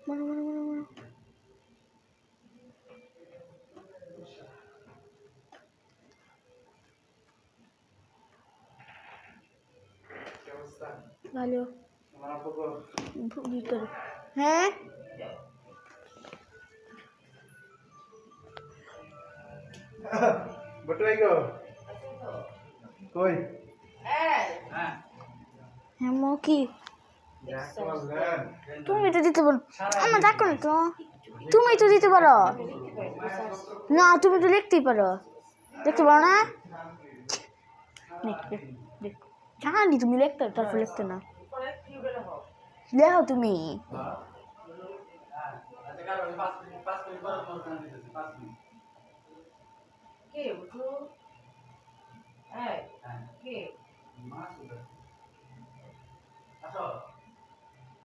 মারো মারো মারো মারো। ভালো ভিতরে হ্যাঁ বটুই গো কই হ্যাঁ মো কি তুমি তো দিতে বলো আমার দেখো না তো তুমি তো দিতে পারো না তুমি তো লিখতেই পারো দেখতে পারো না জানি তুমি লিখতে তারপর লিখতে না লেখো তুমি